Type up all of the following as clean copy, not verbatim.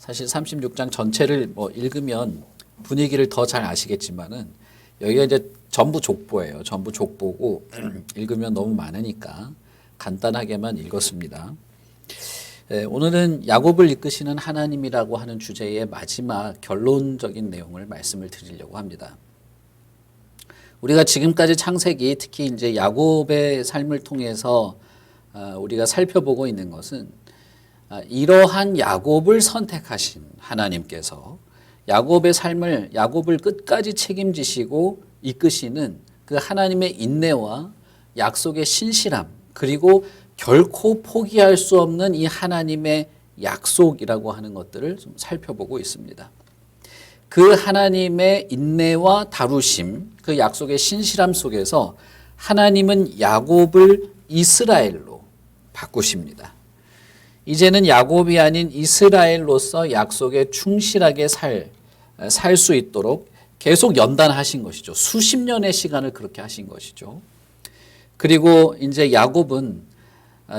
사실 36장 전체를 뭐 읽으면 분위기를 더 잘 아시겠지만은 여기가 이제 전부 족보예요. 전부 족보고 읽으면 너무 많으니까 간단하게만 읽었습니다. 오늘은 야곱을 이끄시는 하나님이라고 하는 주제의 마지막 결론적인 내용을 말씀을 드리려고 합니다. 우리가 지금까지 창세기 특히 이제 야곱의 삶을 통해서 우리가 살펴보고 있는 것은 이러한 야곱을 선택하신 하나님께서 야곱의 삶을 야곱을 끝까지 책임지시고 이끄시는 그 하나님의 인내와 약속의 신실함 그리고 결코 포기할 수 없는 이 하나님의 약속이라고 하는 것들을 좀 살펴보고 있습니다. 그 하나님의 인내와 다루심, 그 약속의 신실함 속에서 하나님은 야곱을 이스라엘로 바꾸십니다. 이제는 야곱이 아닌 이스라엘로서 약속에 충실하게 살 수 있도록 계속 연단하신 것이죠. 수십 년의 시간을 그렇게 하신 것이죠. 그리고 이제 야곱은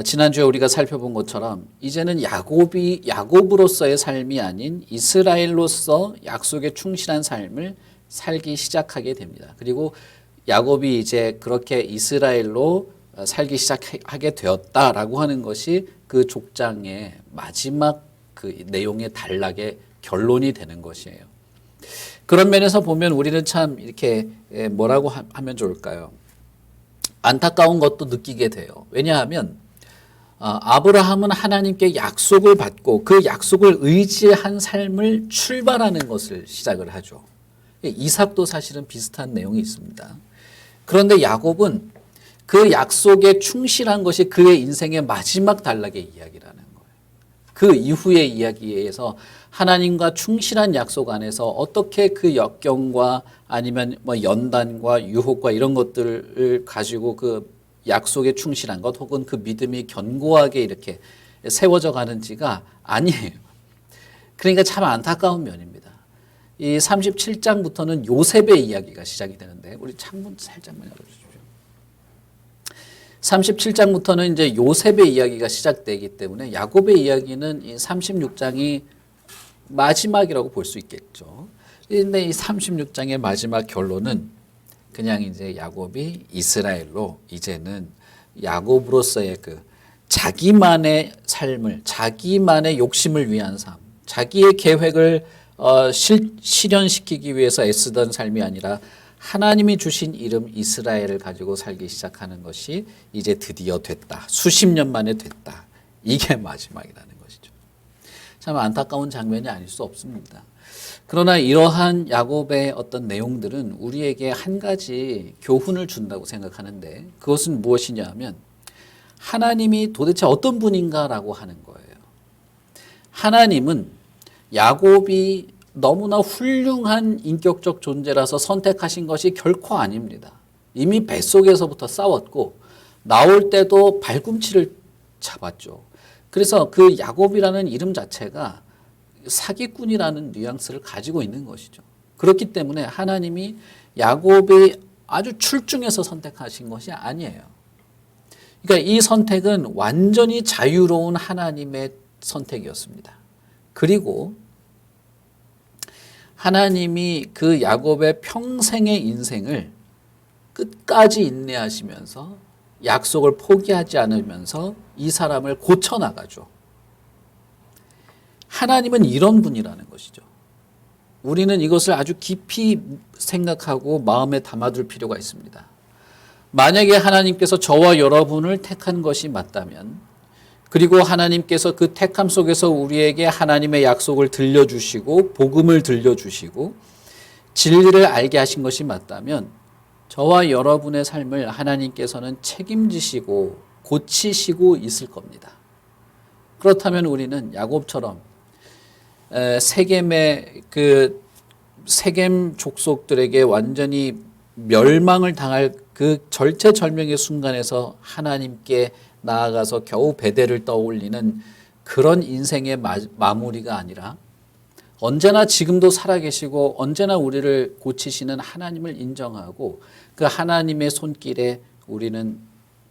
지난주에 우리가 살펴본 것처럼 이제는 야곱으로서의 삶이 아닌 이스라엘로서 약속에 충실한 삶을 살기 시작하게 됩니다. 그리고 야곱이 이제 그렇게 이스라엘로 살기 시작하게 되었다라고 하는 것이 그 족장의 마지막 그 내용의 단락의 결론이 되는 것이에요. 그런 면에서 보면 우리는 참 이렇게 뭐라고 하면 좋을까요? 안타까운 것도 느끼게 돼요. 왜냐하면 아브라함은 하나님께 약속을 받고 그 약속을 의지한 삶을 출발하는 것을 시작을 하죠. 이삭도 사실은 비슷한 내용이 있습니다. 그런데 야곱은 그 약속에 충실한 것이 그의 인생의 마지막 단락의 이야기라는 거예요. 그 이후의 이야기에서 하나님과 충실한 약속 안에서 어떻게 그 역경과 아니면 뭐 연단과 유혹과 이런 것들을 가지고 그 약속에 충실한 것 혹은 그 믿음이 견고하게 이렇게 세워져 가는지가 아니에요. 그러니까 참 안타까운 면입니다. 이 37장부터는 요셉의 이야기가 시작이 되는데 우리 창문 살짝만 열어주십시오. 37장부터는 이제 요셉의 이야기가 시작되기 때문에 야곱의 이야기는 이 36장이 마지막이라고 볼 수 있겠죠. 그런데 이 36장의 마지막 결론은 그냥 이제 야곱이 이스라엘로 이제는 야곱으로서의 그 자기만의 삶을 자기만의 욕심을 위한 삶, 자기의 계획을 실현시키기 위해서 애쓰던 삶이 아니라 하나님이 주신 이름 이스라엘을 가지고 살기 시작하는 것이 이제 드디어 됐다. 수십 년 만에 됐다. 이게 마지막이라는 것이죠. 참 안타까운 장면이 아닐 수 없습니다. 그러나 이러한 야곱의 어떤 내용들은 우리에게 한 가지 교훈을 준다고 생각하는데 그것은 무엇이냐 하면 하나님이 도대체 어떤 분인가라고 하는 거예요. 하나님은 야곱이 너무나 훌륭한 인격적 존재라서 선택하신 것이 결코 아닙니다. 이미 뱃속에서부터 싸웠고 나올 때도 발꿈치를 잡았죠. 그래서 그 야곱이라는 이름 자체가 사기꾼이라는 뉘앙스를 가지고 있는 것이죠. 그렇기 때문에 하나님이 야곱이 아주 출중해서 선택하신 것이 아니에요. 그러니까 이 선택은 완전히 자유로운 하나님의 선택이었습니다. 그리고 하나님이 그 야곱의 평생의 인생을 끝까지 인내하시면서 약속을 포기하지 않으면서 이 사람을 고쳐나가죠. 하나님은 이런 분이라는 것이죠. 우리는 이것을 아주 깊이 생각하고 마음에 담아둘 필요가 있습니다. 만약에 하나님께서 저와 여러분을 택한 것이 맞다면 그리고 하나님께서 그 택함 속에서 우리에게 하나님의 약속을 들려주시고 복음을 들려주시고 진리를 알게 하신 것이 맞다면 저와 여러분의 삶을 하나님께서는 책임지시고 고치시고 있을 겁니다. 그렇다면 우리는 야곱처럼 세겜 족속들에게 완전히 멸망을 당할 그 절체절명의 순간에서 하나님께 나아가서 겨우 베델을 떠올리는 그런 인생의 마무리가 아니라 언제나 지금도 살아계시고 언제나 우리를 고치시는 하나님을 인정하고 그 하나님의 손길에 우리는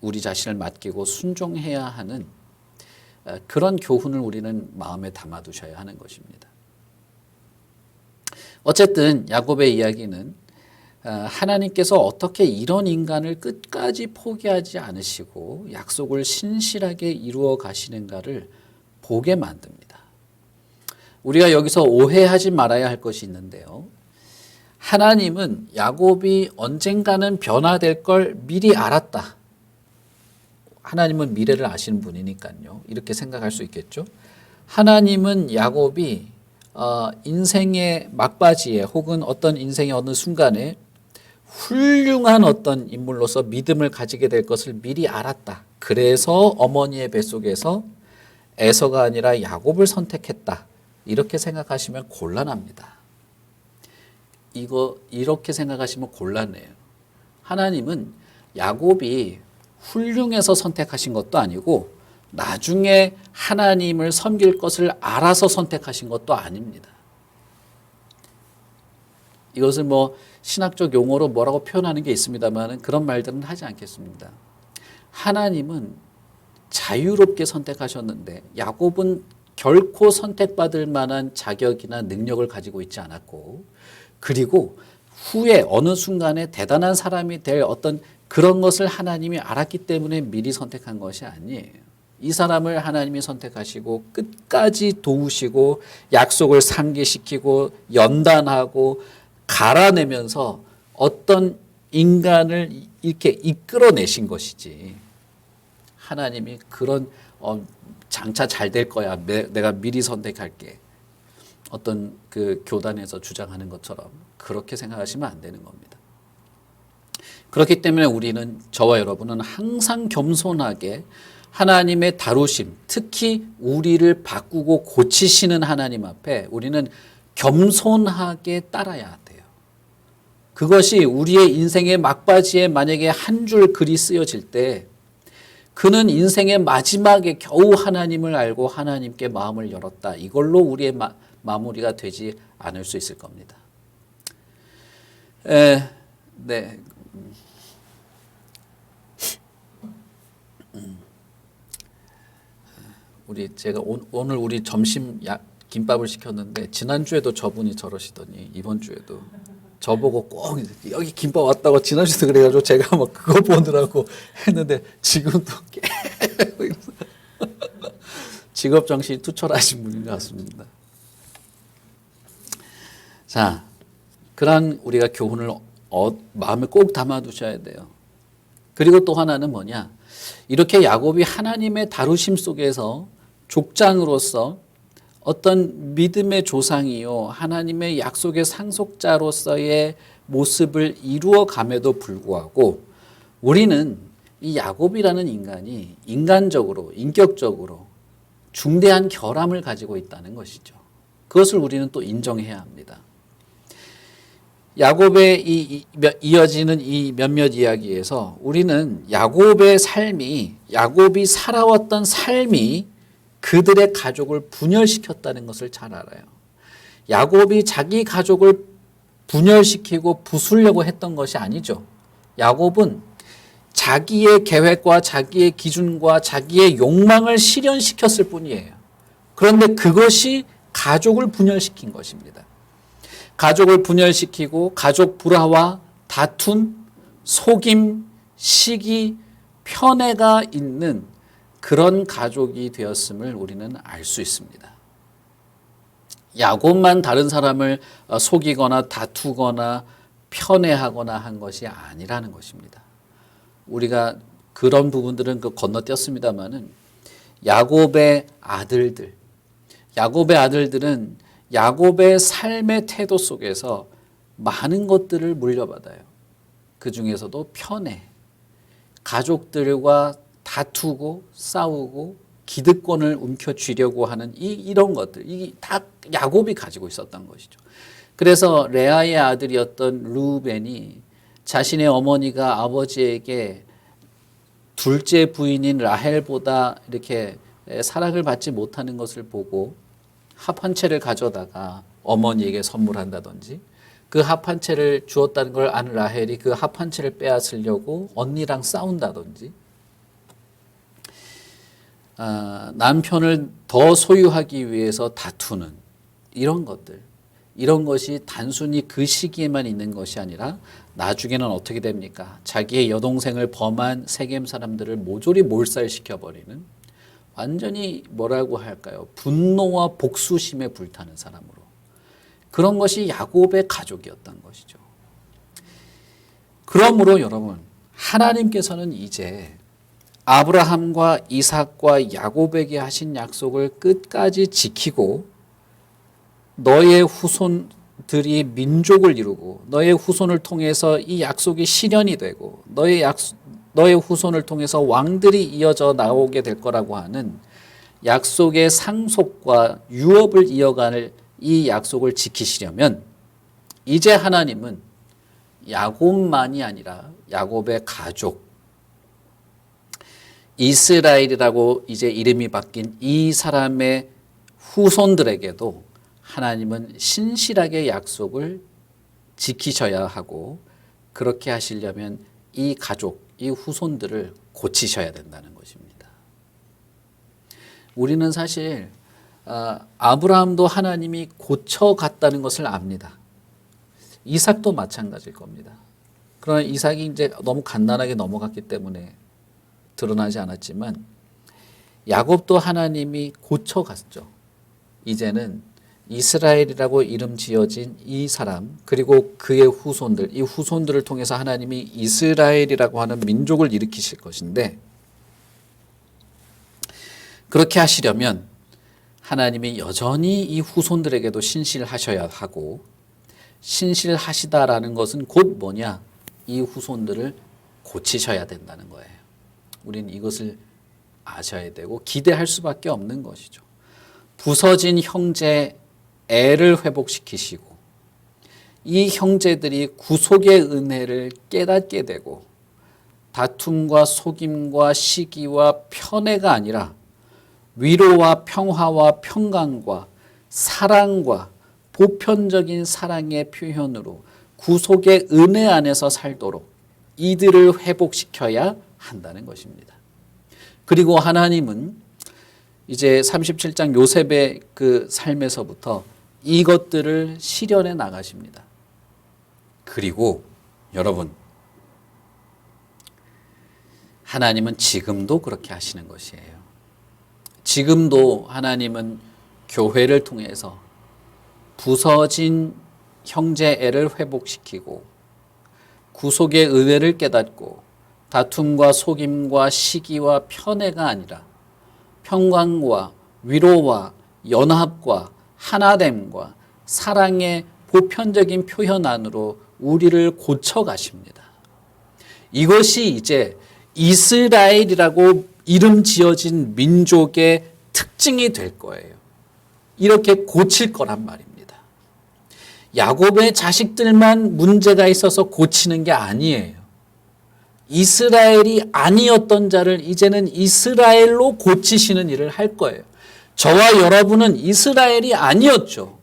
우리 자신을 맡기고 순종해야 하는 그런 교훈을 우리는 마음에 담아두셔야 하는 것입니다. 어쨌든 야곱의 이야기는 하나님께서 어떻게 이런 인간을 끝까지 포기하지 않으시고 약속을 신실하게 이루어 가시는가를 보게 만듭니다. 우리가 여기서 오해하지 말아야 할 것이 있는데요. 하나님은 야곱이 언젠가는 변화될 걸 미리 알았다. 하나님은 미래를 아시는 분이니까요. 이렇게 생각할 수 있겠죠. 하나님은 야곱이 인생의 막바지에 혹은 어떤 인생의 어느 순간에 훌륭한 어떤 인물로서 믿음을 가지게 될 것을 미리 알았다. 그래서 어머니의 뱃속에서 에서가 아니라 야곱을 선택했다. 이렇게 생각하시면 곤란합니다. 이렇게 생각하시면 곤란해요. 하나님은 야곱이 훌륭해서 선택하신 것도 아니고 나중에 하나님을 섬길 것을 알아서 선택하신 것도 아닙니다. 이것을 신학적 용어로 뭐라고 표현하는 게 있습니다만 그런 말들은 하지 않겠습니다. 하나님은 자유롭게 선택하셨는데 야곱은 결코 선택받을 만한 자격이나 능력을 가지고 있지 않았고, 그리고 후에 어느 순간에 대단한 사람이 될 어떤 그런 것을 하나님이 알았기 때문에 미리 선택한 것이 아니에요. 이 사람을 하나님이 선택하시고 끝까지 도우시고 약속을 상기시키고 연단하고 갈아내면서 어떤 인간을 이렇게 이끌어내신 것이지, 하나님이 그런 장차 잘 될 거야, 내가 미리 선택할게, 어떤 그 교단에서 주장하는 것처럼 그렇게 생각하시면 안 되는 겁니다. 그렇기 때문에 우리는, 저와 여러분은 항상 겸손하게 하나님의 다루심, 특히 우리를 바꾸고 고치시는 하나님 앞에 우리는 겸손하게 따라야 돼요. 그것이 우리의 인생의 막바지에 만약에 한 줄 글이 쓰여질 때 그는 인생의 마지막에 겨우 하나님을 알고 하나님께 마음을 열었다. 이걸로 우리의 마무리가 되지 않을 수 있을 겁니다. 네. 제가 오늘 우리 점심 김밥을 시켰는데 지난주에도 저분이 저러시더니 이번 주에도 저보고 꼭 여기 김밥 왔다고 지난주에도 그래가지고 제가 막 그거 보느라고 했는데 지금도 계속 직업 정신이 투철하신 분인 것 같습니다. 자, 그런 우리가 교훈을 마음에 꼭 담아두셔야 돼요. 그리고 또 하나는 뭐냐? 이렇게 야곱이 하나님의 다루심 속에서 족장으로서 어떤 믿음의 조상이요 하나님의 약속의 상속자로서의 모습을 이루어 감에도 불구하고 우리는 이 야곱이라는 인간이 인간적으로, 인격적으로 중대한 결함을 가지고 있다는 것이죠. 그것을 우리는 또 인정해야 합니다. 야곱의 이어지는 이 몇몇 이야기에서 우리는 야곱의 삶이, 야곱이 살아왔던 삶이 그들의 가족을 분열시켰다는 것을 잘 알아요. 야곱이 자기 가족을 분열시키고 부수려고 했던 것이 아니죠. 야곱은 자기의 계획과 자기의 기준과 자기의 욕망을 실현시켰을 뿐이에요. 그런데 그것이 가족을 분열시킨 것입니다. 가족을 분열시키고 가족 불화와 다툼, 속임, 시기, 편애가 있는 그런 가족이 되었음을 우리는 알 수 있습니다. 야곱만 다른 사람을 속이거나 다투거나 편애하거나 한 것이 아니라는 것입니다. 우리가 그런 부분들은 건너뛰었습니다마는 야곱의 아들들은 야곱의 삶의 태도 속에서 많은 것들을 물려받아요. 그 중에서도 편애, 가족들과 다투고 싸우고 기득권을 움켜쥐려고 하는 이런 것들, 이게 다 야곱이 가지고 있었던 것이죠. 그래서 레아의 아들이었던 르우벤이 자신의 어머니가 아버지에게 둘째 부인인 라헬보다 이렇게 사랑을 받지 못하는 것을 보고 합 한 채를 가져다가 어머니에게 선물한다든지, 그 합 한 채를 주었다는 걸 아는 라헬이 그 합 한 채를 빼앗으려고 언니랑 싸운다든지, 남편을 더 소유하기 위해서 다투는 이런 것들, 이런 것이 단순히 그 시기에만 있는 것이 아니라 나중에는 어떻게 됩니까? 자기의 여동생을 범한 세겜 사람들을 모조리 몰살시켜버리는 완전히 뭐라고 할까요? 분노와 복수심에 불타는 사람으로. 그런 것이 야곱의 가족이었던 것이죠. 그러므로 여러분, 하나님께서는 이제 아브라함과 이삭과 야곱에게 하신 약속을 끝까지 지키고 너의 후손들이 민족을 이루고 너의 후손을 통해서 이 약속이 실현이 되고 너의 후손을 통해서 왕들이 이어져 나오게 될 거라고 하는 약속의 상속과 유업을 이어가는 이 약속을 지키시려면 이제 하나님은 야곱만이 아니라 야곱의 가족, 이스라엘이라고 이제 이름이 바뀐 이 사람의 후손들에게도 하나님은 신실하게 약속을 지키셔야 하고 그렇게 하시려면 이 가족, 이 후손들을 고치셔야 된다는 것입니다. 우리는 사실 아브라함도 하나님이 고쳐갔다는 것을 압니다. 이삭도 마찬가지일 겁니다. 그러나 이삭이 이제 너무 간단하게 넘어갔기 때문에 드러나지 않았지만 야곱도 하나님이 고쳐갔죠. 이제는 이스라엘이라고 이름 지어진 이 사람 그리고 그의 후손들, 이 후손들을 통해서 하나님이 이스라엘이라고 하는 민족을 일으키실 것인데 그렇게 하시려면 하나님이 여전히 이 후손들에게도 신실하셔야 하고 신실하시다라는 것은 곧 뭐냐? 이 후손들을 고치셔야 된다는 거예요. 우리는 이것을 아셔야 되고 기대할 수밖에 없는 것이죠. 부서진 형제 애를 회복시키시고 이 형제들이 구속의 은혜를 깨닫게 되고 다툼과 속임과 시기와 편애가 아니라 위로와 평화와 평강과 사랑과 보편적인 사랑의 표현으로 구속의 은혜 안에서 살도록 이들을 회복시켜야 한다는 것입니다. 그리고 하나님은 이제 37장 요셉의 그 삶에서부터 이것들을 실현해 나가십니다. 그리고 여러분, 하나님은 지금도 그렇게 하시는 것이에요. 지금도 하나님은 교회를 통해서 부서진 형제 애를 회복시키고 구속의 은혜를 깨닫고 다툼과 속임과 시기와 편애가 아니라 평강과 위로와 연합과 하나됨과 사랑의 보편적인 표현 안으로 우리를 고쳐가십니다. 이것이 이제 이스라엘이라고 이름 지어진 민족의 특징이 될 거예요. 이렇게 고칠 거란 말입니다. 야곱의 자식들만 문제가 있어서 고치는 게 아니에요. 이스라엘이 아니었던 자를 이제는 이스라엘로 고치시는 일을 할 거예요. 저와 여러분은 이스라엘이 아니었죠.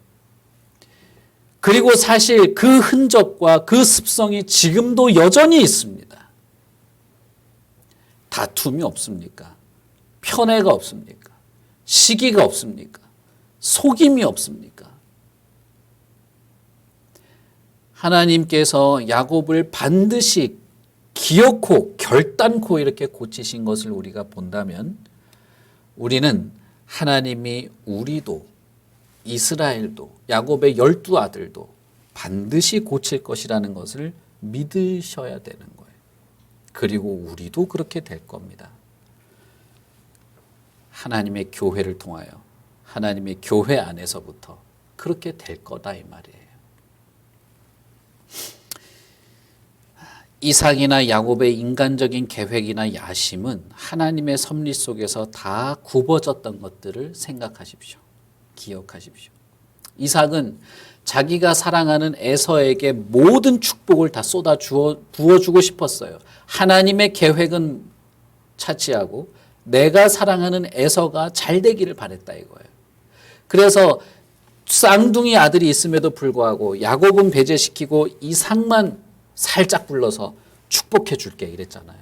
그리고 사실 그 흔적과 그 습성이 지금도 여전히 있습니다. 다툼이 없습니까? 편애가 없습니까? 시기가 없습니까? 속임이 없습니까? 하나님께서 야곱을 반드시 기어코 결단코 이렇게 고치신 것을 우리가 본다면 우리는 하나님이 우리도 이스라엘도 야곱의 12아들도 반드시 고칠 것이라는 것을 믿으셔야 되는 거예요. 그리고 우리도 그렇게 될 겁니다. 하나님의 교회를 통하여 하나님의 교회 안에서부터 그렇게 될 거다 이 말이에요. 이삭이나 야곱의 인간적인 계획이나 야심은 하나님의 섭리 속에서 다 굽어졌던 것들을 생각하십시오. 기억하십시오. 이삭은 자기가 사랑하는 에서에게 모든 축복을 다 쏟아 부어주고 싶었어요. 하나님의 계획은 차치하고 내가 사랑하는 에서가 잘 되기를 바랬다 이거예요. 그래서 쌍둥이 아들이 있음에도 불구하고 야곱은 배제시키고 이삭만 살짝 불러서 축복해 줄게 이랬잖아요.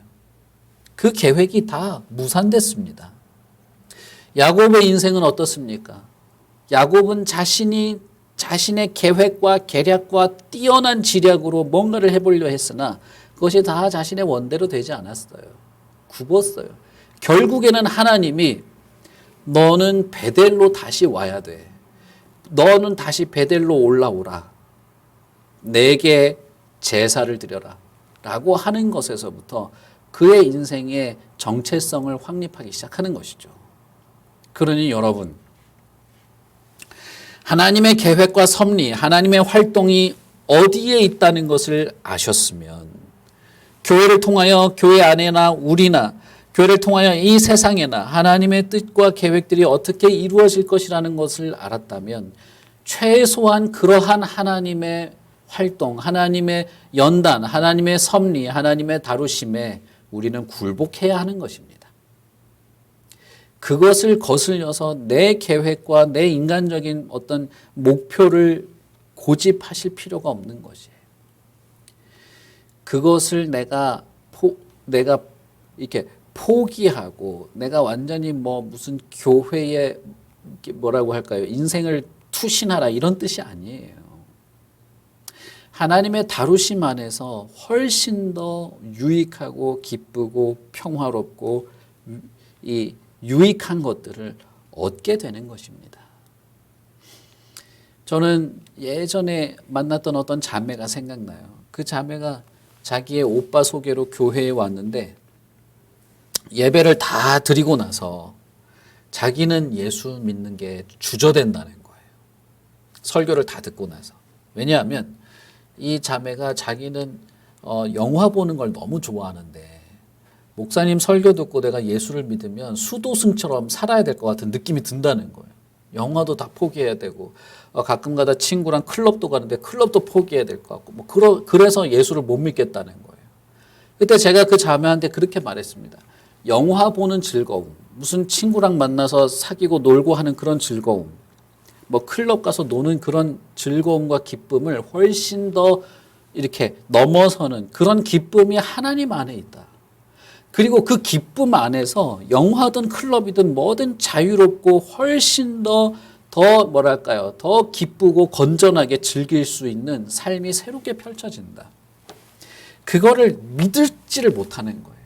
그 계획이 다 무산됐습니다. 야곱의 인생은 어떻습니까? 야곱은 자신의 계획과 계략과 뛰어난 지략으로 뭔가를 해보려 했으나 그것이 다 자신의 원대로 되지 않았어요. 굽었어요. 결국에는 하나님이 너는 베델로 다시 와야 돼. 너는 다시 베델로 올라오라. 내게 제사를 드려라. 라고 하는 것에서부터 그의 인생의 정체성을 확립하기 시작하는 것이죠. 그러니 여러분, 하나님의 계획과 섭리, 하나님의 활동이 어디에 있다는 것을 아셨으면 교회를 통하여 교회 안에나 우리나 교회를 통하여 이 세상에나 하나님의 뜻과 계획들이 어떻게 이루어질 것이라는 것을 알았다면 최소한 그러한 하나님의 활동, 하나님의 연단, 하나님의 섭리, 하나님의 다루심에 우리는 굴복해야 하는 것입니다. 그것을 거슬려서 내 계획과 내 인간적인 어떤 목표를 고집하실 필요가 없는 것이에요. 그것을 내가 이렇게 포기하고 내가 완전히 무슨 교회에 뭐라고 할까요? 인생을 투신하라 이런 뜻이 아니에요. 하나님의 다루심 안에서 훨씬 더 유익하고 기쁘고 평화롭고 이 유익한 것들을 얻게 되는 것입니다. 저는 예전에 만났던 어떤 자매가 생각나요. 그 자매가 자기의 오빠 소개로 교회에 왔는데 예배를 다 드리고 나서 자기는 예수 믿는 게 주저된다는 거예요. 설교를 다 듣고 나서. 왜냐하면 이 자매가 자기는 영화 보는 걸 너무 좋아하는데 목사님 설교 듣고 내가 예수를 믿으면 수도승처럼 살아야 될 것 같은 느낌이 든다는 거예요. 영화도 다 포기해야 되고 가끔가다 친구랑 클럽도 가는데 클럽도 포기해야 될 것 같고 그래서 예수를 못 믿겠다는 거예요. 그때 제가 그 자매한테 그렇게 말했습니다. 영화 보는 즐거움, 무슨 친구랑 만나서 사귀고 놀고 하는 그런 즐거움, 클럽 가서 노는 그런 즐거움과 기쁨을 훨씬 더 이렇게 넘어서는 그런 기쁨이 하나님 안에 있다. 그리고 그 기쁨 안에서 영화든 클럽이든 뭐든 자유롭고 훨씬 더 뭐랄까요? 더 기쁘고 건전하게 즐길 수 있는 삶이 새롭게 펼쳐진다. 그거를 믿을지를 못하는 거예요.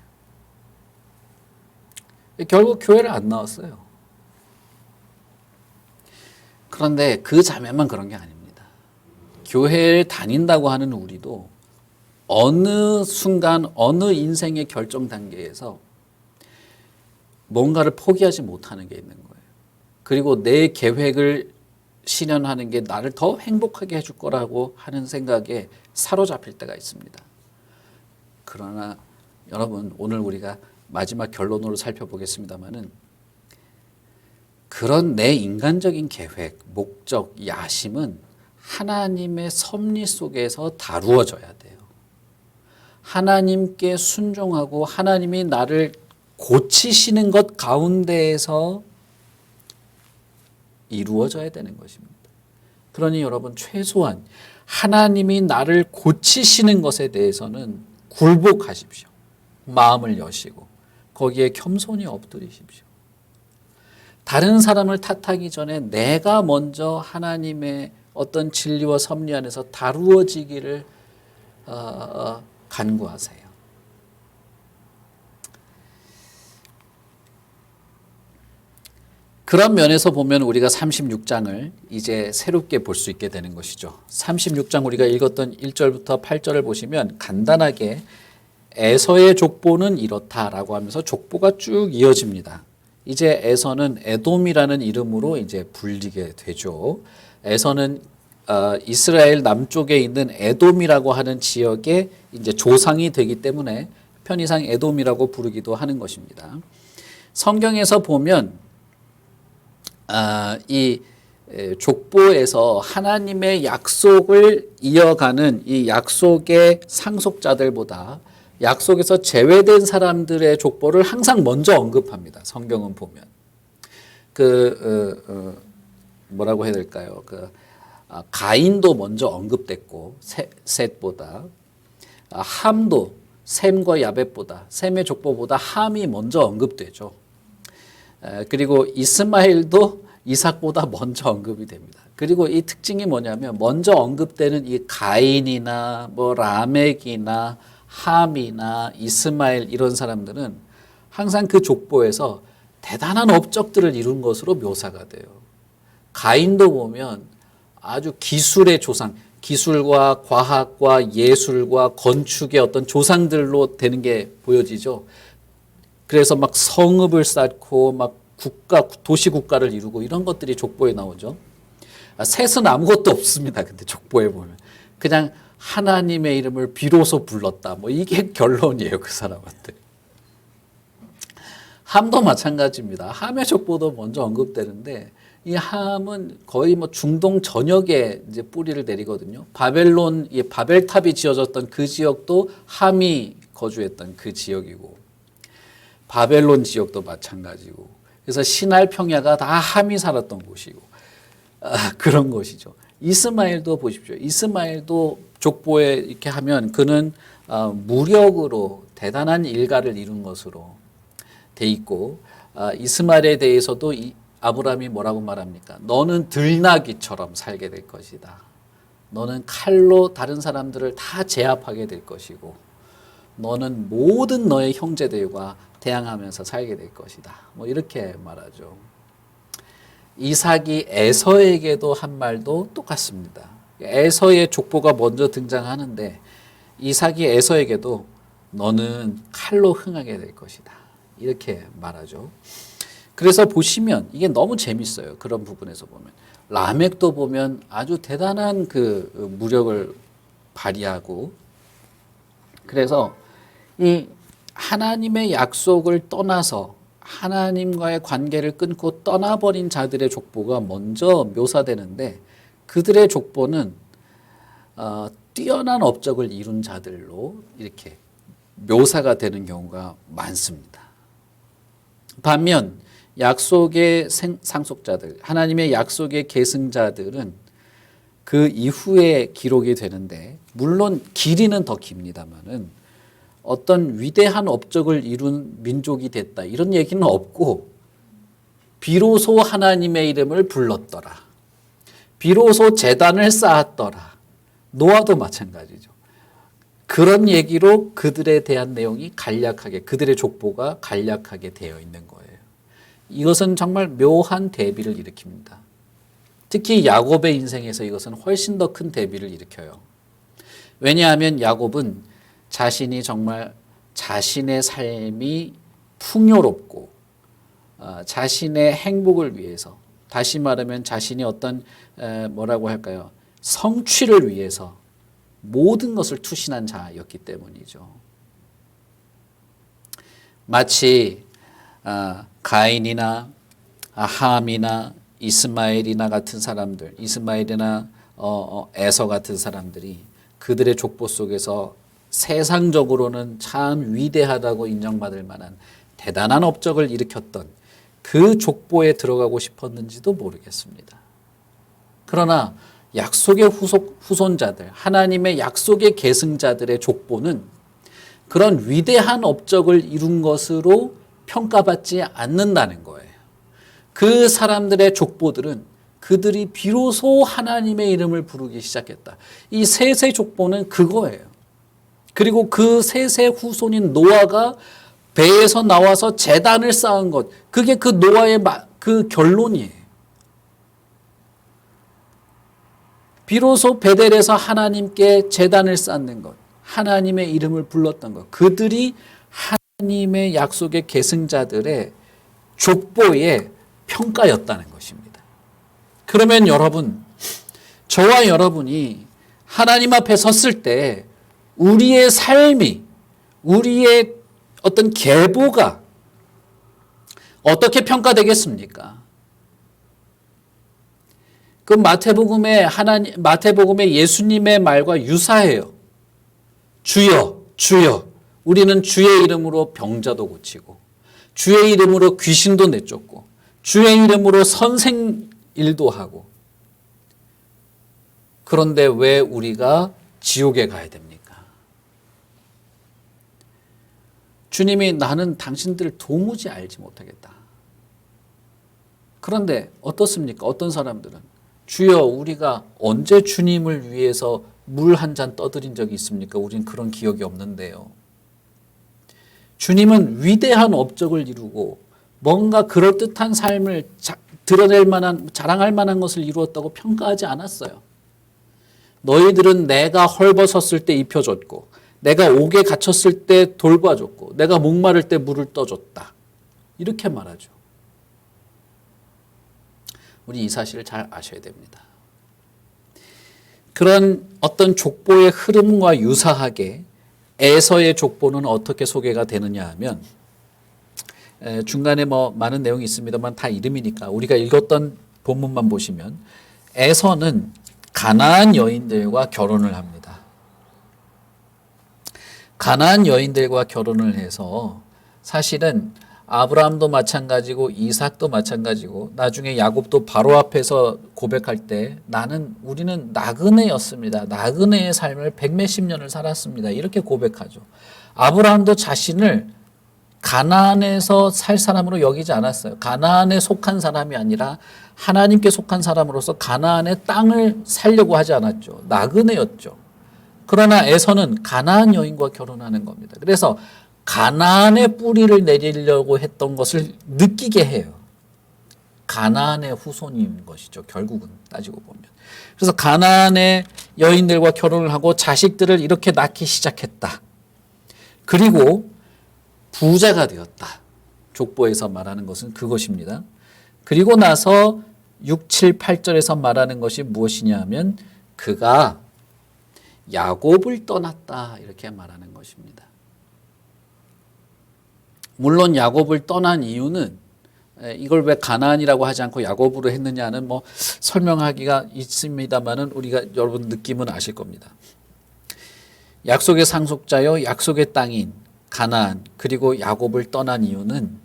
결국 교회를 안 나왔어요. 그런데 그 자매만 그런 게 아닙니다. 교회를 다닌다고 하는 우리도 어느 순간 어느 인생의 결정 단계에서 뭔가를 포기하지 못하는 게 있는 거예요. 그리고 내 계획을 실현하는 게 나를 더 행복하게 해줄 거라고 하는 생각에 사로잡힐 때가 있습니다. 그러나 여러분, 오늘 우리가 마지막 결론으로 살펴보겠습니다마는 그런 내 인간적인 계획, 목적, 야심은 하나님의 섭리 속에서 다루어져야 돼요. 하나님께 순종하고 하나님이 나를 고치시는 것 가운데에서 이루어져야 되는 것입니다. 그러니 여러분, 최소한 하나님이 나를 고치시는 것에 대해서는 굴복하십시오. 마음을 여시고 거기에 겸손히 엎드리십시오. 다른 사람을 탓하기 전에 내가 먼저 하나님의 어떤 진리와 섭리 안에서 다루어지기를 간구하세요. 그런 면에서 보면 우리가 36장을 이제 새롭게 볼 수 있게 되는 것이죠. 36장 우리가 읽었던 1절부터 8절을 보시면 간단하게 에서의 족보는 이렇다라고 하면서 족보가 쭉 이어집니다. 이제 에서는 에돔이라는 이름으로 이제 불리게 되죠. 에서는 이스라엘 남쪽에 있는 에돔이라고 하는 지역의 이제 조상이 되기 때문에 편의상 에돔이라고 부르기도 하는 것입니다. 성경에서 보면 이 족보에서 하나님의 약속을 이어가는 이 약속의 상속자들보다 약속에서 제외된 사람들의 족보를 항상 먼저 언급합니다. 성경은 보면 뭐라고 해야 될까요? 가인도 먼저 언급됐고 셋보다 함도 셈과 야벳보다 셈의 족보보다 함이 먼저 언급되죠. 그리고 이스마엘도 이삭보다 먼저 언급이 됩니다. 그리고 이 특징이 뭐냐면 먼저 언급되는 이 가인이나 뭐 라멕이나 함이나 이스마엘 이런 사람들은 항상 그 족보에서 대단한 업적들을 이룬 것으로 묘사가 돼요. 가인도 보면 아주 기술의 조상, 기술과 과학과 예술과 건축의 어떤 조상들로 되는 게 보여지죠. 그래서 막 성읍을 쌓고 막 국가, 도시 국가를 이루고 이런 것들이 족보에 나오죠. 셋은 아무것도 없습니다. 근데 족보에 보면 그냥 하나님의 이름을 비로소 불렀다. 뭐 이게 결론이에요. 그 사람한테. 함도 마찬가지입니다. 함의 족보도 먼저 언급되는데 이 함은 거의 뭐 중동 전역에 이제 뿌리를 내리거든요. 바벨론, 바벨탑이 지어졌던 그 지역도 함이 거주했던 그 지역이고 바벨론 지역도 마찬가지고 그래서 시날 평야가 다 함이 살았던 곳이고 그런 것이죠. 이스마엘도 보십시오. 이스마엘도 족보에 이렇게 하면 그는 무력으로 대단한 일가를 이룬 것으로 돼 있고 이스마엘에 대해서도 아브라함이 뭐라고 말합니까? 너는 들나귀처럼 살게 될 것이다. 너는 칼로 다른 사람들을 다 제압하게 될 것이고 너는 모든 너의 형제들과 대항하면서 살게 될 것이다. 뭐 이렇게 말하죠. 이삭이 에서에게도 한 말도 똑같습니다. 에서의 족보가 먼저 등장하는데 이삭이 에서에게도 너는 칼로 흥하게 될 것이다. 이렇게 말하죠. 그래서 보시면 이게 너무 재밌어요. 그런 부분에서 보면 라멕도 보면 아주 대단한 그 무력을 발휘하고 그래서 이 하나님의 약속을 떠나서 하나님과의 관계를 끊고 떠나버린 자들의 족보가 먼저 묘사되는데 그들의 족보는 뛰어난 업적을 이룬 자들로 이렇게 묘사가 되는 경우가 많습니다. 반면 약속의 상속자들, 하나님의 약속의 계승자들은 그 이후에 기록이 되는데 물론 길이는 더 깁니다만은 어떤 위대한 업적을 이룬 민족이 됐다 이런 얘기는 없고 비로소 하나님의 이름을 불렀더라. 비로소 제단을 쌓았더라. 노아도 마찬가지죠. 그런 얘기로 그들에 대한 내용이 간략하게 그들의 족보가 간략하게 되어 있는 거예요. 이것은 정말 묘한 대비를 일으킵니다. 특히 야곱의 인생에서 이것은 훨씬 더 큰 대비를 일으켜요. 왜냐하면 야곱은 자신이 정말 자신의 삶이 풍요롭고 자신의 행복을 위해서 다시 말하면 자신이 어떤 뭐라고 할까요? 성취를 위해서 모든 것을 투신한 자였기 때문이죠. 마치 가인이나 함이나 이스마엘이나 같은 사람들, 이스마엘이나 에서 같은 사람들이 그들의 족보 속에서 세상적으로는 참 위대하다고 인정받을 만한 대단한 업적을 일으켰던 그 족보에 들어가고 싶었는지도 모르겠습니다. 그러나 약속의 후손자들, 하나님의 약속의 계승자들의 족보는 그런 위대한 업적을 이룬 것으로 평가받지 않는다는 거예요. 그 사람들의 족보들은 그들이 비로소 하나님의 이름을 부르기 시작했다. 이 셋의 족보는 그거예요. 그리고 그 셋의 후손인 노아가 배에서 나와서 제단을 쌓은 것, 그게 그 노아의 그 결론이에요. 비로소 베델에서 하나님께 제단을 쌓는 것, 하나님의 이름을 불렀던 것, 그들이 하나님의 약속의 계승자들의 족보의 평가였다는 것입니다. 그러면 여러분, 저와 여러분이 하나님 앞에 섰을 때 우리의 삶이, 우리의 어떤 계보가 어떻게 평가되겠습니까? 그 마태복음의 예수님의 말과 유사해요. 주여, 주여. 우리는 주의 이름으로 병자도 고치고, 주의 이름으로 귀신도 내쫓고, 주의 이름으로 선생 일도 하고. 그런데 왜 우리가 지옥에 가야 됩니까? 주님이 나는 당신들을 도무지 알지 못하겠다. 그런데 어떻습니까? 어떤 사람들은 주여 우리가 언제 주님을 위해서 물 한 잔 떠드린 적이 있습니까? 우린 그런 기억이 없는데요. 주님은 위대한 업적을 이루고 뭔가 그럴듯한 삶을 드러낼 만한, 자랑할 만한 것을 이루었다고 평가하지 않았어요. 너희들은 내가 헐벗었을 때 입혀줬고 내가 옥에 갇혔을 때 돌봐줬고 내가 목마를 때 물을 떠줬다. 이렇게 말하죠. 우리 이 사실을 잘 아셔야 됩니다. 그런 어떤 족보의 흐름과 유사하게 에서의 족보는 어떻게 소개가 되느냐 하면 중간에 뭐 많은 내용이 있습니다만 다 이름이니까 우리가 읽었던 본문만 보시면 에서는 가나안 여인들과 결혼을 합니다. 가나안 여인들과 결혼을 해서 사실은 아브라함도 마찬가지고 이삭도 마찬가지고 나중에 야곱도 바로 앞에서 고백할 때 우리는 나그네였습니다. 나그네의 삶을 백몇십 년을 살았습니다. 이렇게 고백하죠. 아브라함도 자신을 가나안에서 살 사람으로 여기지 않았어요. 가나안에 속한 사람이 아니라 하나님께 속한 사람으로서 가나안의 땅을 살려고 하지 않았죠. 나그네였죠. 그러나 에서는 가나안 여인과 결혼하는 겁니다. 그래서 가나안의 뿌리를 내리려고 했던 것을 느끼게 해요. 가나안의 후손인 것이죠. 결국은 따지고 보면. 그래서 가나안의 여인들과 결혼을 하고 자식들을 이렇게 낳기 시작했다. 그리고 부자가 되었다. 족보에서 말하는 것은 그것입니다. 그리고 나서 6, 7, 8절에서 말하는 것이 무엇이냐 하면 그가 야곱을 떠났다. 이렇게 말하는 것입니다. 물론 야곱을 떠난 이유는 이걸 왜 가나안이라고 하지 않고 야곱으로 했느냐는 뭐 설명하기가 있습니다만은 우리가 여러분 느낌은 아실 겁니다. 약속의 상속자요 약속의 땅인 가나안 그리고 야곱을 떠난 이유는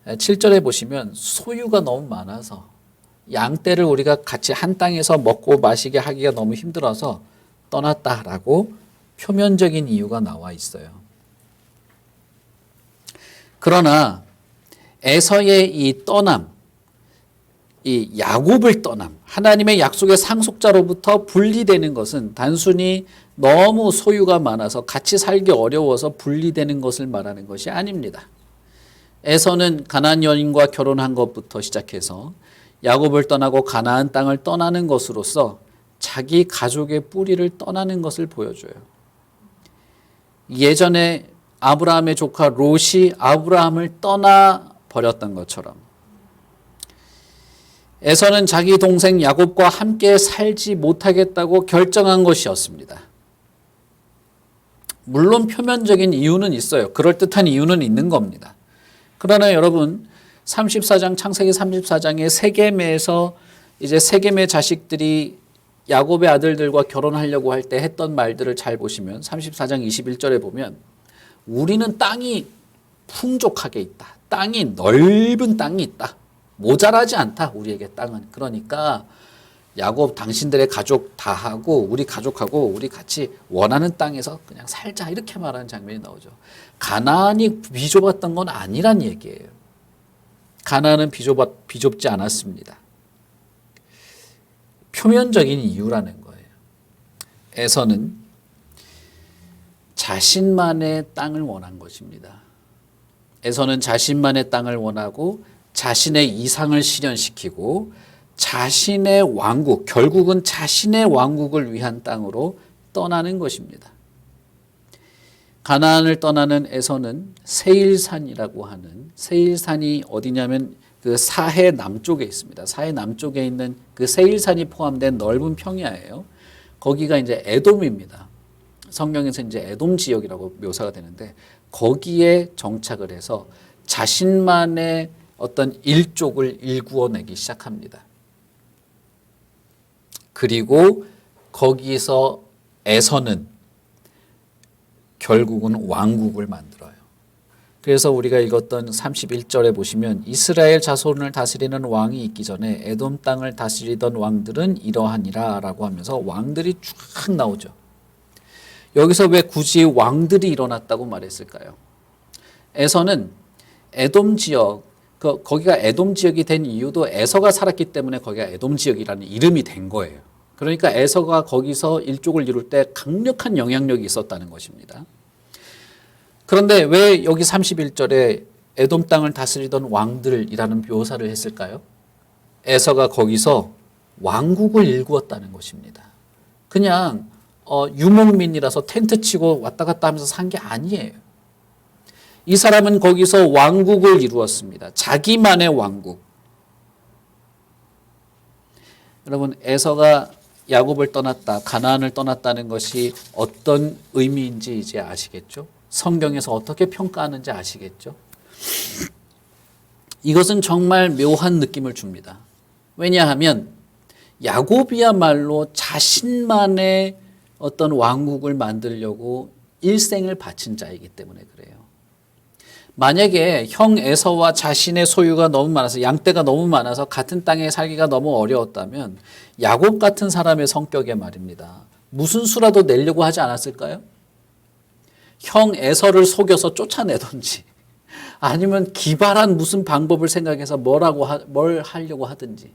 7절에 보시면 소유가 너무 많아서 양떼를 우리가 같이 한 땅에서 먹고 마시게 하기가 너무 힘들어서 떠났다라고 표면적인 이유가 나와 있어요. 그러나 에서의 이 떠남, 이 야곱을 떠남, 하나님의 약속의 상속자로부터 분리되는 것은 단순히 너무 소유가 많아서 같이 살기 어려워서 분리되는 것을 말하는 것이 아닙니다. 에서는 가나안 여인과 결혼한 것부터 시작해서 야곱을 떠나고 가나안 땅을 떠나는 것으로서 자기 가족의 뿌리를 떠나는 것을 보여줘요. 예전에 아브라함의 조카 롯이 아브라함을 떠나 버렸던 것처럼 에서는 자기 동생 야곱과 함께 살지 못하겠다고 결정한 것이었습니다. 물론 표면적인 이유는 있어요. 그럴듯한 이유는 있는 겁니다. 그러나 여러분 34장 창세기 34장의 세겜에서 이제 세겜의 자식들이 야곱의 아들들과 결혼하려고 할 때 했던 말들을 잘 보시면 34장 21절에 보면 우리는 땅이 풍족하게 있다. 땅이 넓은 땅이 있다. 모자라지 않다. 우리에게 땅은. 그러니까 야곱 당신들의 가족 다 하고 우리 가족하고 우리 같이 원하는 땅에서 그냥 살자. 이렇게 말하는 장면이 나오죠. 가나안이 비좁았던 건 아니란 얘기예요. 가나안은 비좁지 않았습니다. 표면적인 이유라는 거예요. 에서는 자신만의 땅을 원한 것입니다. 에서는 자신만의 땅을 원하고 자신의 이상을 실현시키고 자신의 왕국, 결국은 자신의 왕국을 위한 땅으로 떠나는 것입니다. 가나안을 떠나는 에서는 세일산이라고 하는, 세일산이 어디냐면 그 사해 남쪽에 있습니다. 사해 남쪽에 있는 그 세일산이 포함된 넓은 평야예요. 거기가 이제 에돔입니다. 성경에서 이제 에돔 지역이라고 묘사가 되는데 거기에 정착을 해서 자신만의 어떤 일족을 일구어내기 시작합니다. 그리고 거기서 에서는 결국은 왕국을 만들어요. 그래서 우리가 읽었던 31절에 보시면 이스라엘 자손을 다스리는 왕이 있기 전에 에돔 땅을 다스리던 왕들은 이러하니라 라고 하면서 왕들이 쫙 나오죠. 여기서 왜 굳이 왕들이 일어났다고 말했을까요? 에서는 에돔 지역 거기가 에돔 지역이 된 이유도 에서가 살았기 때문에 거기가 에돔 지역이라는 이름이 된 거예요. 그러니까 에서가 거기서 일족을 이룰 때 강력한 영향력이 있었다는 것입니다. 그런데 왜 여기 31절에 에돔 땅을 다스리던 왕들이라는 묘사를 했을까요? 에서가 거기서 왕국을 일구었다는 것입니다. 그냥 유목민이라서 텐트 치고 왔다 갔다 하면서 산 게 아니에요. 이 사람은 거기서 왕국을 이루었습니다. 자기만의 왕국. 여러분, 에서가 야곱을 떠났다, 가나안을 떠났다는 것이 어떤 의미인지 이제 아시겠죠? 성경에서 어떻게 평가하는지 아시겠죠? 이것은 정말 묘한 느낌을 줍니다. 왜냐하면 야곱이야말로 자신만의 어떤 왕국을 만들려고 일생을 바친 자이기 때문에 그래요. 만약에 형 에서와 자신의 소유가 너무 많아서 양떼가 너무 많아서 같은 땅에 살기가 너무 어려웠다면 야곱 같은 사람의 성격에 말입니다. 무슨 수라도 내려고 하지 않았을까요? 형 에서를 속여서 쫓아내든지 아니면 기발한 무슨 방법을 생각해서 뭘 하려고 하든지.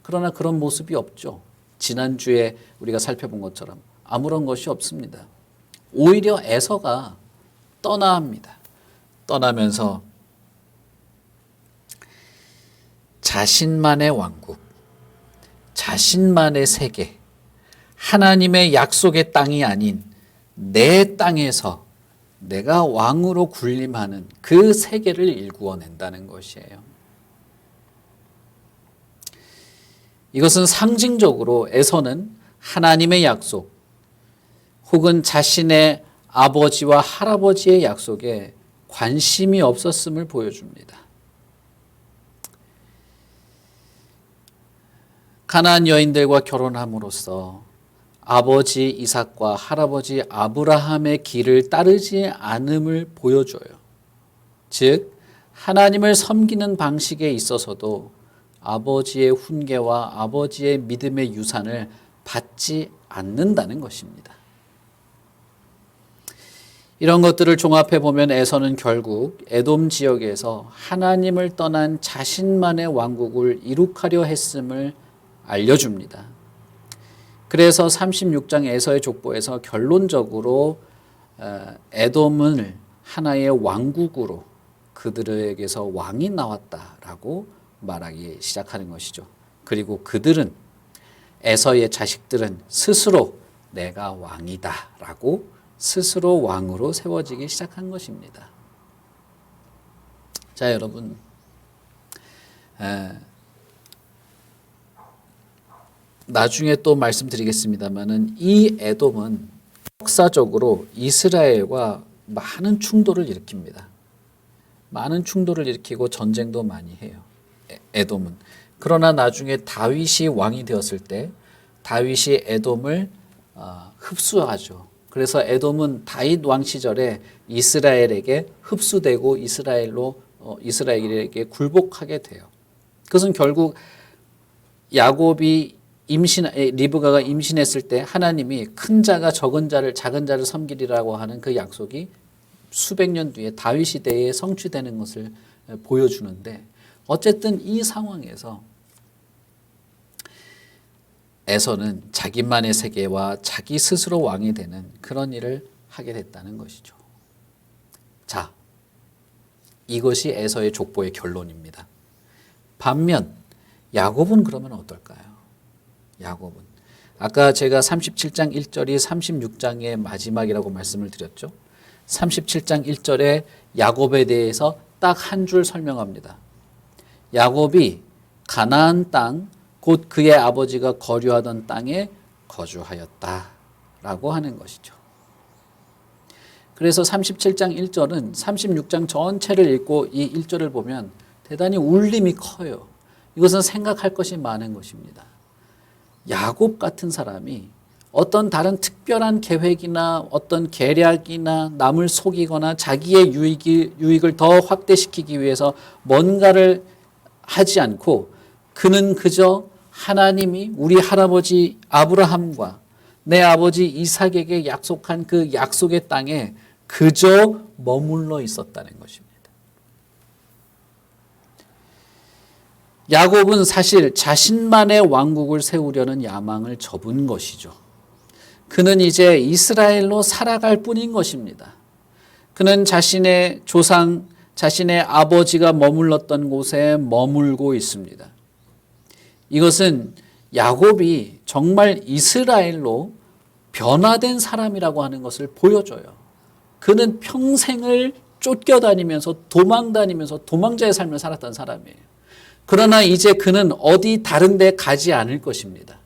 그러나 그런 모습이 없죠. 지난주에 우리가 살펴본 것처럼 아무런 것이 없습니다. 오히려 에서가 떠나합니다. 떠나면서 자신만의 왕국, 자신만의 세계, 하나님의 약속의 땅이 아닌 내 땅에서 내가 왕으로 군림하는 그 세계를 일구어낸다는 것이에요. 이것은 상징적으로 에서는 하나님의 약속 혹은 자신의 아버지와 할아버지의 약속에 관심이 없었음을 보여줍니다. 가나안 여인들과 결혼함으로써 아버지 이삭과 할아버지 아브라함의 길을 따르지 않음을 보여줘요. 즉 하나님을 섬기는 방식에 있어서도 아버지의 훈계와 아버지의 믿음의 유산을 받지 않는다는 것입니다. 이런 것들을 종합해 보면 에서는 결국 에돔 지역에서 하나님을 떠난 자신만의 왕국을 이룩하려 했음을 알려줍니다. 그래서 36장 에서의 족보에서 결론적으로 에돔을 하나의 왕국으로 그들에게서 왕이 나왔다라고 말하기 시작하는 것이죠. 그리고 그들은 에서의 자식들은 스스로 내가 왕이다라고 스스로 왕으로 세워지기 시작한 것입니다. 자, 여러분, 나중에 또 말씀드리겠습니다만은 이 에돔은 역사적으로 이스라엘과 많은 충돌을 일으킵니다. 많은 충돌을 일으키고 전쟁도 많이 해요. 에돔은. 그러나 나중에 다윗이 왕이 되었을 때 다윗이 에돔을 흡수하죠. 그래서 에돔은 다윗 왕 시절에 이스라엘에게 흡수되고 이스라엘에게 굴복하게 돼요. 그것은 결국 야곱이 리브가가 임신했을 때 하나님이 큰 자가 작은 자를 섬기리라고 하는 그 약속이 수백 년 뒤에 다윗 시대에 성취되는 것을 보여주는데, 어쨌든 이 상황에서 에서는 자기만의 세계와 자기 스스로 왕이 되는 그런 일을 하게 됐다는 것이죠. 자, 이것이 에서의 족보의 결론입니다. 반면 야곱은 그러면 어떨까요? 야곱은 아까 제가 37장 1절이 36장의 마지막이라고 말씀을 드렸죠. 37장 1절에 야곱에 대해서 딱 한 줄 설명합니다. 야곱이 가나안 땅, 곧 그의 아버지가 거류하던 땅에 거주하였다라고 하는 것이죠. 그래서 37장 1절은 36장 전체를 읽고 이 1절을 보면 대단히 울림이 커요. 이것은 생각할 것이 많은 것입니다. 야곱 같은 사람이 어떤 다른 특별한 계획이나 어떤 계략이나 남을 속이거나 자기의 유익을 더 확대시키기 위해서 뭔가를 하지 않고 그는 그저 하나님이 우리 할아버지 아브라함과 내 아버지 이삭에게 약속한 그 약속의 땅에 그저 머물러 있었다는 것입니다. 야곱은 사실 자신만의 왕국을 세우려는 야망을 접은 것이죠. 그는 이제 이스라엘로 살아갈 뿐인 것입니다. 그는 자신의 조상, 자신의 아버지가 머물렀던 곳에 머물고 있습니다. 이것은 야곱이 정말 이스라엘로 변화된 사람이라고 하는 것을 보여줘요. 그는 평생을 쫓겨다니면서 도망다니면서 도망자의 삶을 살았던 사람이에요. 그러나 이제 그는 어디 다른 데 가지 않을 것입니다.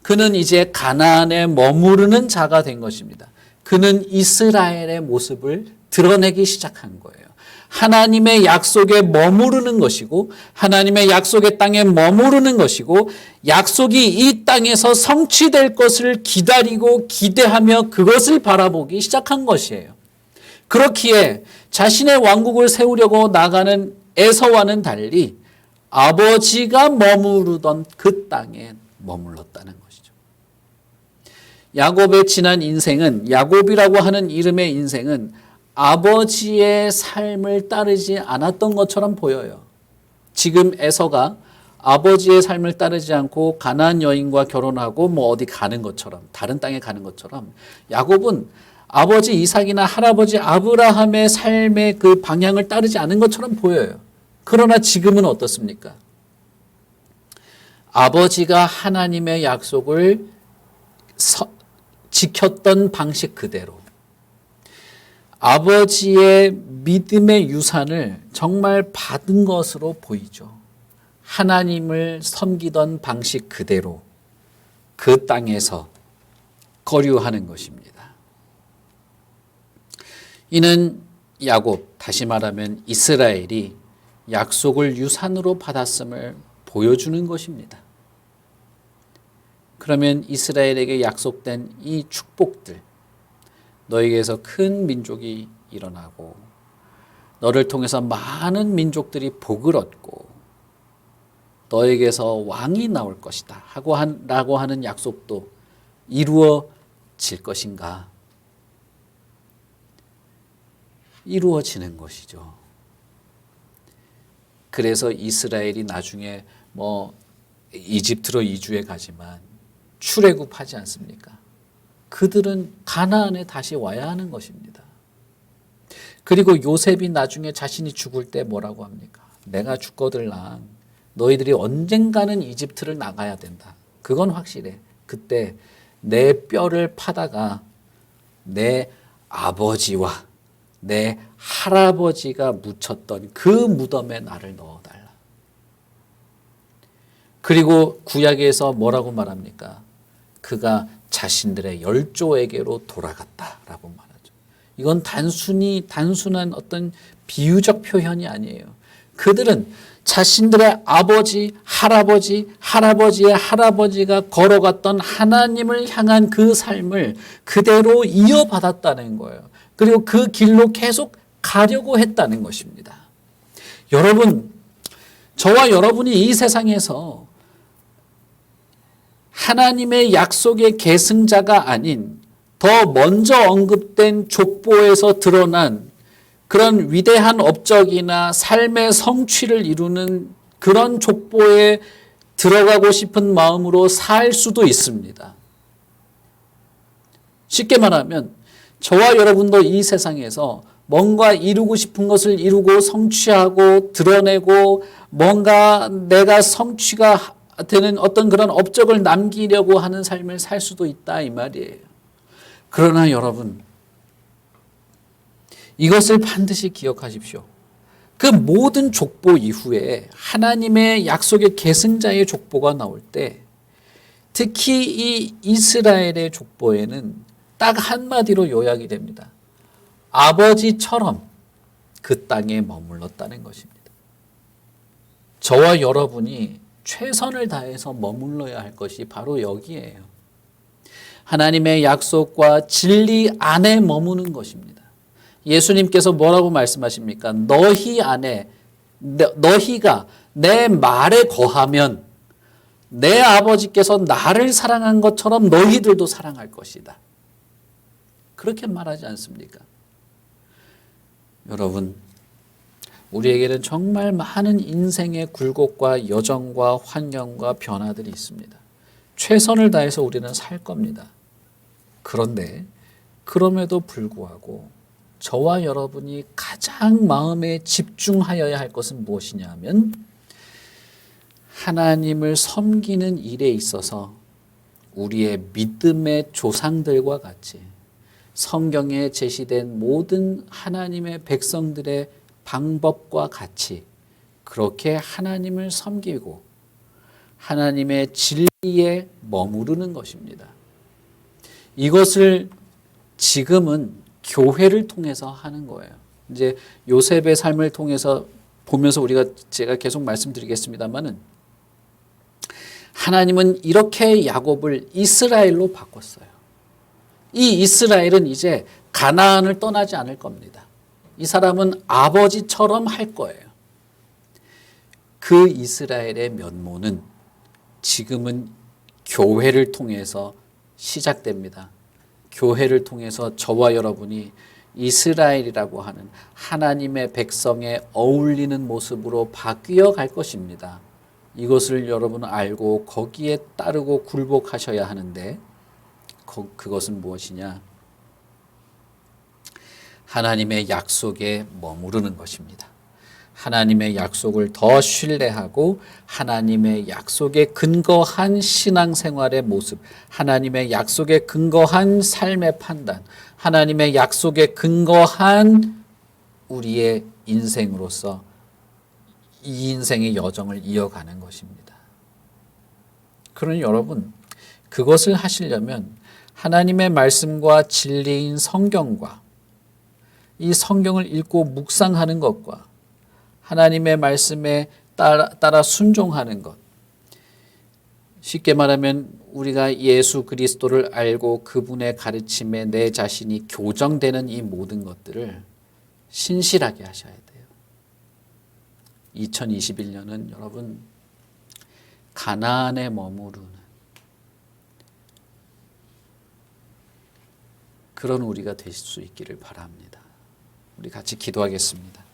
그는 이제 가나안에 머무르는 자가 된 것입니다. 그는 이스라엘의 모습을 드러내기 시작한 거예요. 하나님의 약속에 머무르는 것이고 하나님의 약속의 땅에 머무르는 것이고 약속이 이 땅에서 성취될 것을 기다리고 기대하며 그것을 바라보기 시작한 것이에요. 그렇기에 자신의 왕국을 세우려고 나가는 에서와는 달리 아버지가 머무르던 그 땅에 머물렀다는 것이죠. 야곱의 지난 인생은, 야곱이라고 하는 이름의 인생은 아버지의 삶을 따르지 않았던 것처럼 보여요. 지금 에서가 아버지의 삶을 따르지 않고 가나안 여인과 결혼하고 뭐 어디 가는 것처럼, 다른 땅에 가는 것처럼 야곱은 아버지 이삭이나 할아버지 아브라함의 삶의 그 방향을 따르지 않은 것처럼 보여요. 그러나 지금은 어떻습니까? 아버지가 하나님의 약속을 지켰던 방식 그대로 아버지의 믿음의 유산을 정말 받은 것으로 보이죠. 하나님을 섬기던 방식 그대로 그 땅에서 거류하는 것입니다. 이는 야곱, 다시 말하면 이스라엘이 약속을 유산으로 받았음을 보여주는 것입니다. 그러면 이스라엘에게 약속된 이 축복들, 너에게서 큰 민족이 일어나고 너를 통해서 많은 민족들이 복을 얻고 너에게서 왕이 나올 것이다 라고 하는 약속도 이루어질 것인가? 이루어지는 것이죠. 그래서 이스라엘이 나중에 뭐 이집트로 이주해 가지만 출애굽하지 않습니까? 그들은 가나안에 다시 와야 하는 것입니다. 그리고 요셉이 나중에 자신이 죽을 때 뭐라고 합니까? 내가 죽거들랑 너희들이 언젠가는 이집트를 나가야 된다. 그건 확실해. 그때 내 뼈를 파다가 내 아버지와 내 할아버지가 묻혔던 그 무덤에 나를 넣어달라. 그리고 구약에서 뭐라고 말합니까? 그가 자신들의 열조에게로 돌아갔다라고 말하죠. 이건 단순한 어떤 비유적 표현이 아니에요. 그들은 자신들의 아버지, 할아버지, 할아버지의 할아버지가 걸어갔던 하나님을 향한 그 삶을 그대로 이어받았다는 거예요. 그리고 그 길로 계속 가려고 했다는 것입니다. 여러분, 저와 여러분이 이 세상에서 하나님의 약속의 계승자가 아닌 더 먼저 언급된 족보에서 드러난 그런 위대한 업적이나 삶의 성취를 이루는 그런 족보에 들어가고 싶은 마음으로 살 수도 있습니다. 쉽게 말하면 저와 여러분도 이 세상에서 뭔가 이루고 싶은 것을 이루고 성취하고 드러내고 뭔가 내가 성취가 되는 어떤 그런 업적을 남기려고 하는 삶을 살 수도 있다 이 말이에요. 그러나 여러분, 이것을 반드시 기억하십시오. 그 모든 족보 이후에 하나님의 약속의 계승자의 족보가 나올 때 특히 이 이스라엘의 족보에는 딱 한마디로 요약이 됩니다. 아버지처럼 그 땅에 머물렀다는 것입니다. 저와 여러분이 최선을 다해서 머물러야 할 것이 바로 여기에요. 하나님의 약속과 진리 안에 머무는 것입니다. 예수님께서 뭐라고 말씀하십니까? 너희가 내 말에 거하면 내 아버지께서 나를 사랑한 것처럼 너희들도 사랑할 것이다. 그렇게 말하지 않습니까? 여러분, 우리에게는 정말 많은 인생의 굴곡과 여정과 환경과 변화들이 있습니다. 최선을 다해서 우리는 살 겁니다. 그런데 그럼에도 불구하고 저와 여러분이 가장 마음에 집중하여야 할 것은 무엇이냐 하면 하나님을 섬기는 일에 있어서 우리의 믿음의 조상들과 같이 성경에 제시된 모든 하나님의 백성들의 방법과 같이 그렇게 하나님을 섬기고 하나님의 진리에 머무르는 것입니다. 이것을 지금은 교회를 통해서 하는 거예요. 이제 요셉의 삶을 통해서 보면서 제가 계속 말씀드리겠습니다만은 하나님은 이렇게 야곱을 이스라엘로 바꿨어요. 이 이스라엘은 이제 가나안을 떠나지 않을 겁니다. 이 사람은 아버지처럼 할 거예요. 그 이스라엘의 면모는 지금은 교회를 통해서 시작됩니다. 교회를 통해서 저와 여러분이 이스라엘이라고 하는 하나님의 백성에 어울리는 모습으로 바뀌어 갈 것입니다. 이것을 여러분은 알고 거기에 따르고 굴복하셔야 하는데 그것은 무엇이냐? 하나님의 약속에 머무르는 것입니다. 하나님의 약속을 더 신뢰하고 하나님의 약속에 근거한 신앙생활의 모습, 하나님의 약속에 근거한 삶의 판단, 하나님의 약속에 근거한 우리의 인생으로서 이 인생의 여정을 이어가는 것입니다. 그러니 여러분, 그것을 하시려면 하나님의 말씀과 진리인 성경과 이 성경을 읽고 묵상하는 것과 하나님의 말씀에 따라 순종하는 것, 쉽게 말하면 우리가 예수 그리스도를 알고 그분의 가르침에 내 자신이 교정되는 이 모든 것들을 신실하게 하셔야 돼요. 2021년은 여러분 가나안에 머무르는 그런 우리가 될 수 있기를 바랍니다. 우리 같이 기도하겠습니다.